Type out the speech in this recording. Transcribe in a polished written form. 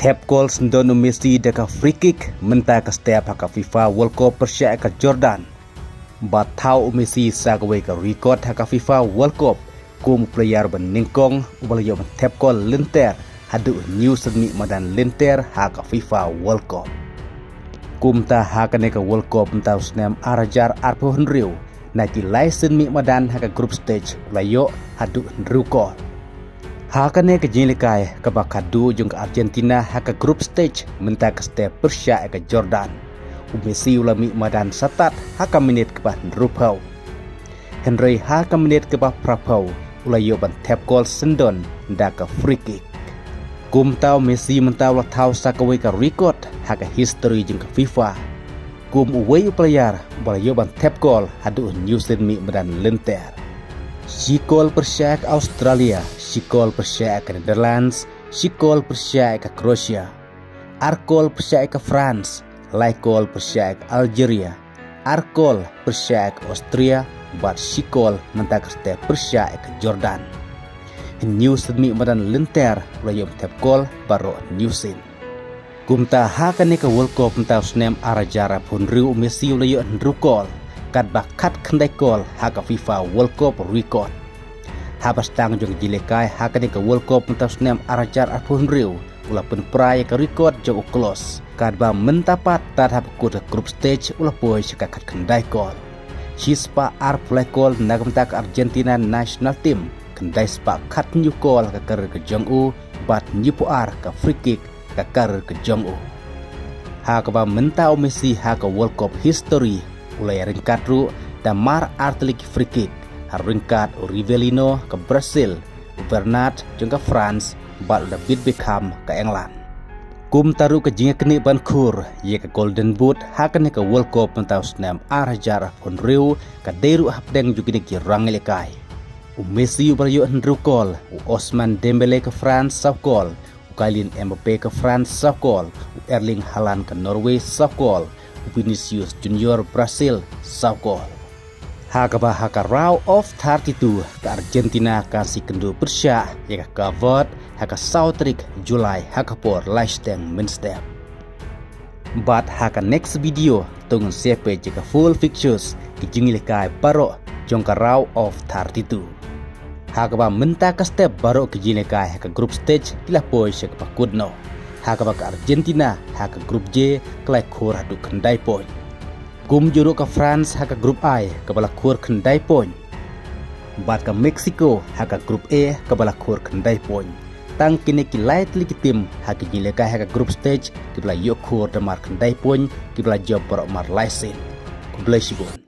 Tap gol syndon Messi dekat free kick mentah ke step hak FIFA World Cup Persia ke Jordan. Bat thaw Messi sa kawei ke record hak FIFA World Cup kum player beningkong ubalayo tap gol lenter hadu new sedmi madan lenter hak FIFA World Cup. Kum ta hakane ke World Cup mentau senam arajar arpohon riu naki license mi madan hak group stage ulayo hadu rukol. Hakane ke jilikai ke bakadu jung ke Argentina hak group stage mentah ke step Persia ke Jordan. Messi ulami madan satat hak minit ke bah rupau. Henry hak minit ke bah prapau ulayo ban tap gol syndon da ke free kick. Kum tau Messi mentau la tau sakawai ke record hak history jung ke FIFA. Kum uwei player ulayo ban tap gol hadu New Zealand mi madan lenter. Sikol Persia ke Australia, sikol Persia ke Netherlands, sikol Persia ke Croatia, arkol Persia ke France, laikol Persia ke Algeria, arkol Persia ke Austria, bat sikol mentah ke step Persia ke Jordan. New sedmi madan lenter layom tap gol baru New Zealand. Kumta hakane ke World Cup mentah senam arajara pun riu Messi layom rukol. Kat bakat kendai gol hak FIFA World Cup record. Habas tang jong jilekai hakane ke World Cup mentau senam arajar arpun riu ulah pun prai ke record jong close. Kat ba mentapat tad hab kut group stage ulah poi sekakat kendai gol. Sispa arplay gol nagam tak Argentina national team kendai spa kat new gol ke karir ke jong u bat new ar ke free kick ke karir ke jong u. Hak ba mentau Messi hak World Cup history ulai ringkat ru dan mar artelik free kick ringkat Rivelino ke Brazil, Bernat jeng ke France, bal David Beckham ke England. Kum taru ke jinga kini Bankur, ye ke Golden Boot hakane ke World Cup mentau senam arajar pun riu ke deru hapdeng juga ni rangelekai. Messi ubarayo hendru gol, Osman Dembele ke France saf gol, Kylian Mbappe ke France saf gol, Erling Haaland ke Norway saf gol. Vinicius Junior Brazil saf gol. Hakaba haka round of 32 ke Argentina Khasi kendu Persia ya ke Khyrwit haka Sautrik Julai haka por Liechtenstein Minstep. But haka next video tungun siapa jika full fixtures ke jingilikai baru jongka round of 32. Hakaba mentah ke step baru ke jingilikai haka group stage kila poi ke pakudno. Haka ke Argentina, haka grup J, kelai kur hadu kendai poin. Kum juru ke France, haka grup I, kebala kur kendai poin. Bat ke Mexico, haka grup E, kebala kur kendai poin. Tang kini kilai teliki tim, haka jilekai haka grup stage, kebala yok kur damar kendai poin, kebala job barok mar laisin. Kublai sibun.